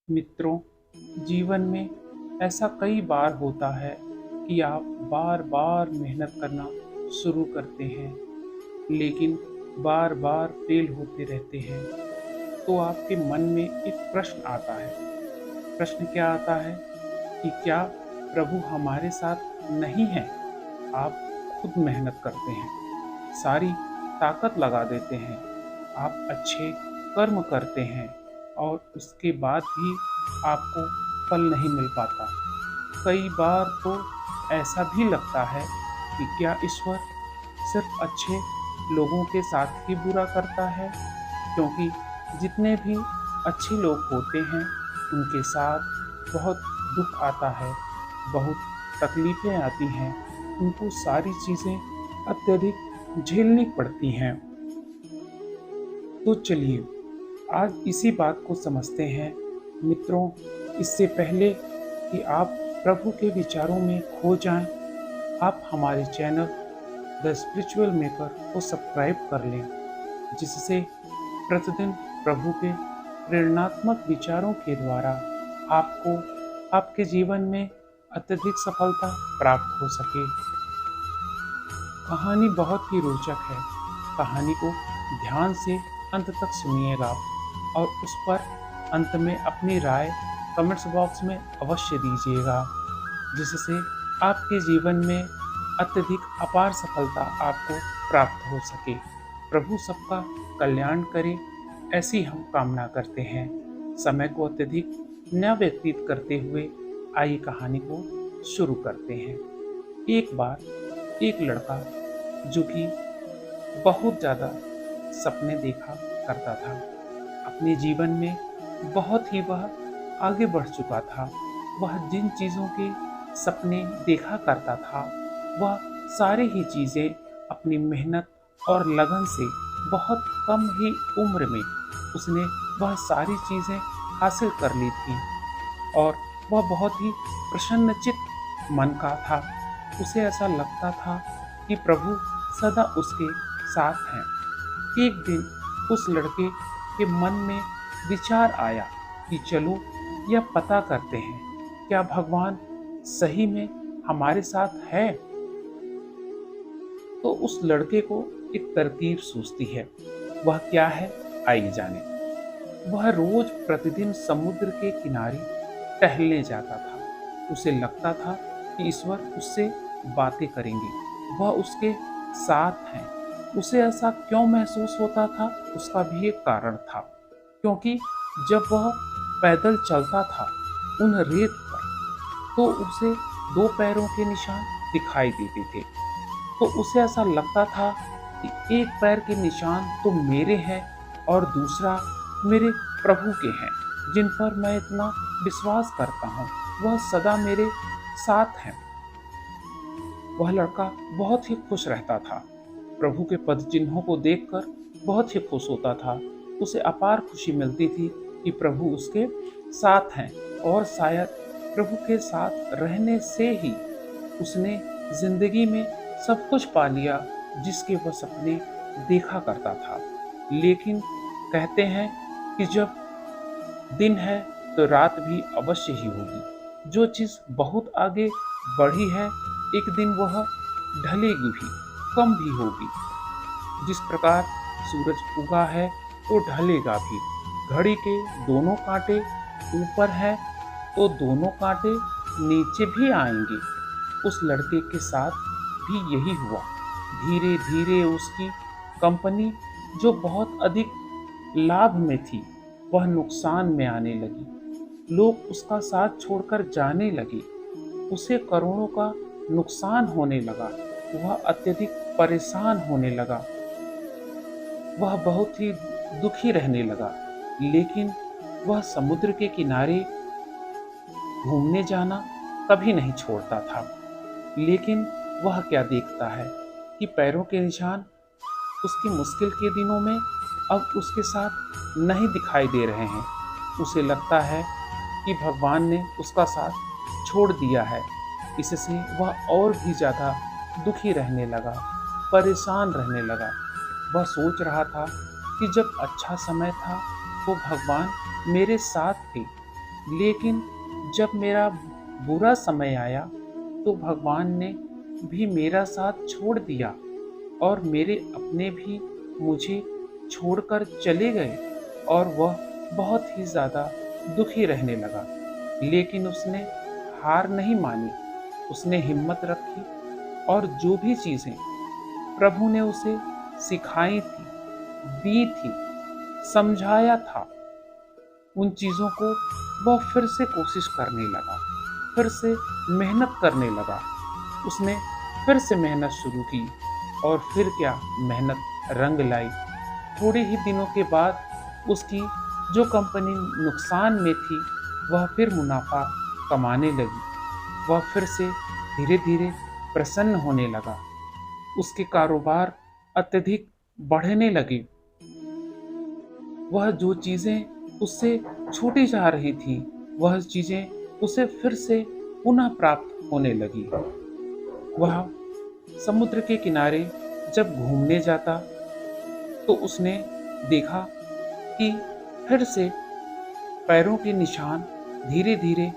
मित्रों, जीवन में ऐसा कई बार होता है कि आप बार बार मेहनत करना शुरू करते हैं, लेकिन बार बार फेल होते रहते हैं। तो आपके मन में एक प्रश्न आता है। प्रश्न क्या आता है कि क्या प्रभु हमारे साथ नहीं है? आप खुद मेहनत करते हैं, सारी ताकत लगा देते हैं, आप अच्छे कर्म करते हैं और उसके बाद भी आपको फल नहीं मिल पाता। कई बार तो ऐसा भी लगता है कि क्या ईश्वर सिर्फ अच्छे लोगों के साथ ही बुरा करता है, क्योंकि जितने भी अच्छे लोग होते हैं उनके साथ बहुत दुख आता है, बहुत तकलीफ़ें आती हैं, उनको सारी चीज़ें अत्यधिक झेलनी पड़ती हैं। तो चलिए आज इसी बात को समझते हैं। मित्रों, इससे पहले कि आप प्रभु के विचारों में खो जाएं, आप हमारे चैनल द स्पिरिचुअल मेकर को सब्सक्राइब कर लें, जिससे प्रतिदिन प्रभु के प्रेरणात्मक विचारों के द्वारा आपको आपके जीवन में अत्यधिक सफलता प्राप्त हो सके। कहानी बहुत ही रोचक है। कहानी को ध्यान से अंत तक सुनिएगा और उस पर अंत में अपनी राय कमेंट्स बॉक्स में अवश्य दीजिएगा, जिससे आपके जीवन में अत्यधिक अपार सफलता आपको प्राप्त हो सके। प्रभु सबका कल्याण करे, ऐसी हम कामना करते हैं। समय को अत्यधिक न व्यतीत करते हुए आइए कहानी को शुरू करते हैं। एक बार एक लड़का जो कि बहुत ज़्यादा सपने देखा करता था, अपने जीवन में बहुत ही वह आगे बढ़ चुका था। वह जिन चीज़ों के सपने देखा करता था, वह सारी ही चीज़ें अपनी मेहनत और लगन से बहुत कम ही उम्र में उसने वह सारी चीज़ें हासिल कर ली थी और वह बहुत ही प्रसन्नचित्त मन का था। उसे ऐसा लगता था कि प्रभु सदा उसके साथ हैं। एक दिन उस लड़के के मन में विचार आया कि चलो यह पता करते हैं, क्या भगवान सही में हमारे साथ है। तो उस लड़के को एक तरकीब सूझती है। वह क्या है, आइए जाने। वह रोज प्रतिदिन समुद्र के किनारे टहलने जाता था। उसे लगता था कि ईश्वर उससे बातें करेंगे, वह उसके साथ हैं। उसे ऐसा क्यों महसूस होता था, उसका भी एक कारण था, क्योंकि जब वह पैदल चलता था उन रेत पर, तो उसे दो पैरों के निशान दिखाई देते थे। तो उसे ऐसा लगता था कि एक पैर के निशान तो मेरे हैं और दूसरा मेरे प्रभु के हैं, जिन पर मैं इतना विश्वास करता हूँ, वह सदा मेरे साथ हैं। वह लड़का बहुत ही खुश रहता था। प्रभु के पद चिन्हों को देखकर बहुत ही खुश होता था। उसे अपार खुशी मिलती थी कि प्रभु उसके साथ हैं और शायद प्रभु के साथ रहने से ही उसने जिंदगी में सब कुछ पा लिया जिसके वह सपने देखा करता था। लेकिन कहते हैं कि जब दिन है तो रात भी अवश्य ही होगी। जो चीज़ बहुत आगे बढ़ी है, एक दिन वह ढलेगी भी, कम भी होगी। जिस प्रकार सूरज उगा है तो ढलेगा भी। घड़ी के दोनों कांटे ऊपर है तो दोनों कांटे नीचे भी आएंगे। उस लड़के के साथ भी यही हुआ। धीरे धीरे उसकी कंपनी, जो बहुत अधिक लाभ में थी, वह नुकसान में आने लगी। लोग उसका साथ छोड़कर जाने लगे। उसे करोड़ों का नुकसान होने लगा। वह अत्यधिक परेशान होने लगा। वह बहुत ही दुखी रहने लगा। लेकिन वह समुद्र के किनारे घूमने जाना कभी नहीं छोड़ता था। लेकिन वह क्या देखता है कि पैरों के निशान उसकी मुश्किल के दिनों में अब उसके साथ नहीं दिखाई दे रहे हैं। उसे लगता है कि भगवान ने उसका साथ छोड़ दिया है। इससे वह और भी ज़्यादा दुखी रहने लगा, परेशान रहने लगा। वह सोच रहा था कि जब अच्छा समय था तो भगवान मेरे साथ थे, लेकिन जब मेरा बुरा समय आया तो भगवान ने भी मेरा साथ छोड़ दिया और मेरे अपने भी मुझे छोड़कर चले गए और वह बहुत ही ज़्यादा दुखी रहने लगा। लेकिन उसने हार नहीं मानी, उसने हिम्मत रखी और जो भी चीज़ें प्रभु ने उसे सिखाई थी, दी थी, समझाया था, उन चीज़ों को वह फिर से कोशिश करने लगा, फिर से मेहनत करने लगा। उसने फिर से मेहनत शुरू की और फिर क्या मेहनत रंग लाई। थोड़े ही दिनों के बाद उसकी जो कंपनी नुकसान में थी वह फिर मुनाफा कमाने लगी। वह फिर से धीरे धीरे प्रसन्न होने लगा। उसके कारोबार अत्यधिक बढ़ने लगे। वह जो चीज़ें उससे छूटी जा रही थी वह चीज़ें उसे फिर से पुनः प्राप्त होने लगी। वह समुद्र के किनारे जब घूमने जाता तो उसने देखा कि फिर से पैरों के निशान धीरे धीरे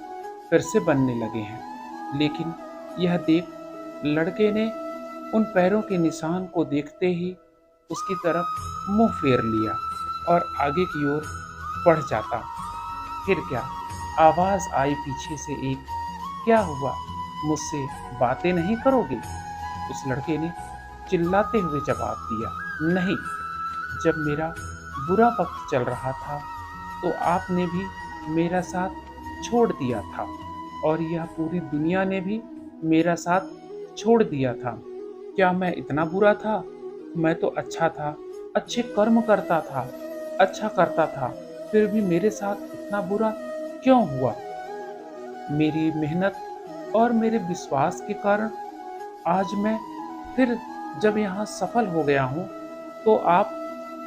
फिर से बनने लगे हैं। लेकिन यह देख लड़के ने उन पैरों के निशान को देखते ही उसकी तरफ मुंह फेर लिया और आगे की ओर बढ़ जाता। फिर क्या आवाज़ आई पीछे से एक, क्या हुआ, मुझसे बातें नहीं करोगे? उस लड़के ने चिल्लाते हुए जवाब दिया, नहीं, जब मेरा बुरा वक्त चल रहा था तो आपने भी मेरा साथ छोड़ दिया था और यह पूरी दुनिया ने भी मेरा साथ छोड़ दिया था। क्या मैं इतना बुरा था? मैं तो अच्छा था, अच्छे कर्म करता था, अच्छा करता था, फिर भी मेरे साथ इतना बुरा क्यों हुआ? मेरी मेहनत और मेरे विश्वास के कारण आज मैं फिर जब यहाँ सफल हो गया हूँ तो आप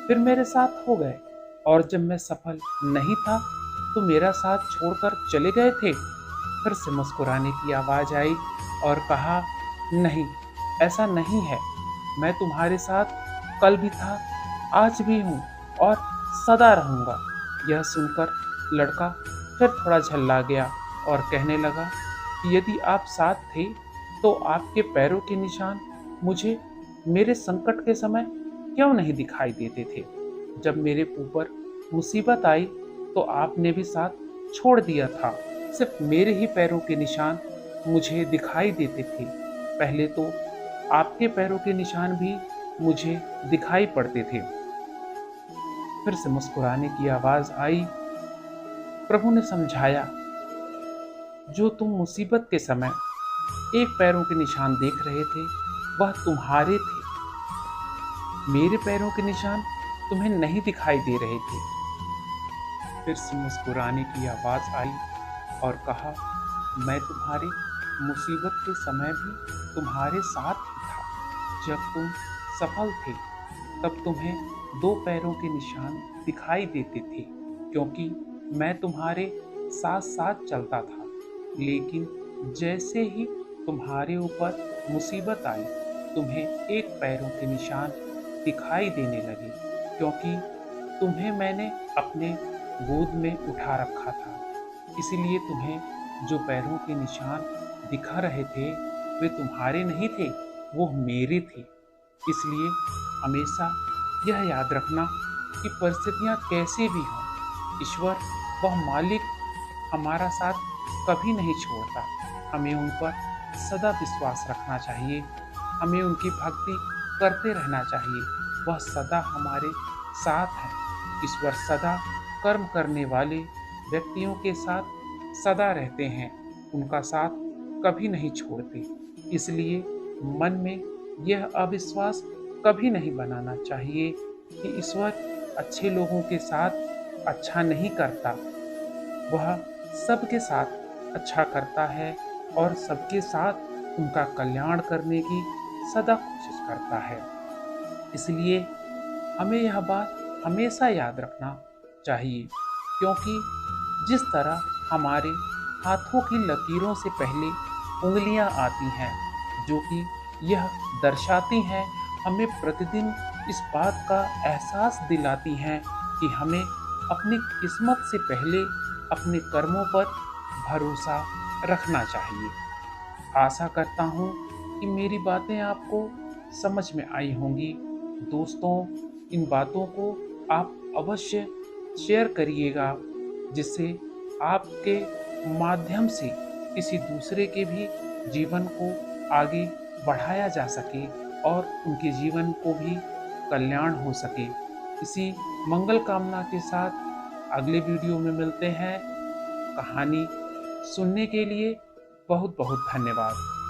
फिर मेरे साथ हो गए, और जब मैं सफल नहीं था तो मेरा साथ छोड़कर चले गए थे। फिर से मुस्कुराने की आवाज़ आई और कहा, नहीं, ऐसा नहीं है, मैं तुम्हारे साथ कल भी था, आज भी हूँ और सदा रहूँगा। यह सुनकर लड़का फिर थोड़ा झल्ला गया और कहने लगा कि यदि आप साथ थे तो आपके पैरों के निशान मुझे मेरे संकट के समय क्यों नहीं दिखाई देते थे? जब मेरे ऊपर मुसीबत आई तो आपने भी साथ छोड़ दिया था। सिर्फ मेरे ही पैरों के निशान मुझे दिखाई देते थे। पहले तो आपके पैरों के निशान भी मुझे दिखाई पड़ते थे। फिर से मुस्कुराने की आवाज़ आई। प्रभु ने समझाया, जो तुम मुसीबत के समय एक पैरों के निशान देख रहे थे वह तुम्हारे थे, मेरे पैरों के निशान तुम्हें नहीं दिखाई दे रहे थे। फिर से मुस्कुराने की आवाज़ आई और कहा, मैं तुम्हारी मुसीबत के समय भी तुम्हारे साथ ही था। जब तुम सफल थे तब तुम्हें दो पैरों के निशान दिखाई देते थे क्योंकि मैं तुम्हारे साथ साथ चलता था। लेकिन जैसे ही तुम्हारे ऊपर मुसीबत आई तुम्हें एक पैरों के निशान दिखाई देने लगे क्योंकि तुम्हें मैंने अपने गोद में उठा रखा था। इसीलिए तुम्हें जो पैरों के निशान दिखा रहे थे वे तुम्हारे नहीं थे, वो मेरे थे। इसलिए हमेशा यह याद रखना कि परिस्थितियाँ कैसे भी हों, ईश्वर वह मालिक हमारा साथ कभी नहीं छोड़ता। हमें उन पर सदा विश्वास रखना चाहिए, हमें उनकी भक्ति करते रहना चाहिए। वह सदा हमारे साथ है। ईश्वर सदा कर्म करने वाले व्यक्तियों के साथ सदा रहते हैं, उनका साथ कभी नहीं छोड़ते। इसलिए मन में यह अविश्वास कभी नहीं बनाना चाहिए कि ईश्वर अच्छे लोगों के साथ अच्छा नहीं करता। वह सबके साथ अच्छा करता है और सबके साथ उनका कल्याण करने की सदा कोशिश करता है। इसलिए हमें यह बात हमेशा याद रखना चाहिए क्योंकि जिस तरह हमारे हाथों की लकीरों से पहले उंगलियां आती हैं जो कि यह दर्शाती हैं, हमें प्रतिदिन इस बात का एहसास दिलाती हैं कि हमें अपनी किस्मत से पहले अपने कर्मों पर भरोसा रखना चाहिए। आशा करता हूँ कि मेरी बातें आपको समझ में आई होंगी। दोस्तों, इन बातों को आप अवश्य शेयर करिएगा, जिससे आपके माध्यम से किसी दूसरे के भी जीवन को आगे बढ़ाया जा सके और उनके जीवन को भी कल्याण हो सके। इसी मंगल कामना के साथ अगले वीडियो में मिलते हैं। कहानी सुनने के लिए बहुत बहुत धन्यवाद।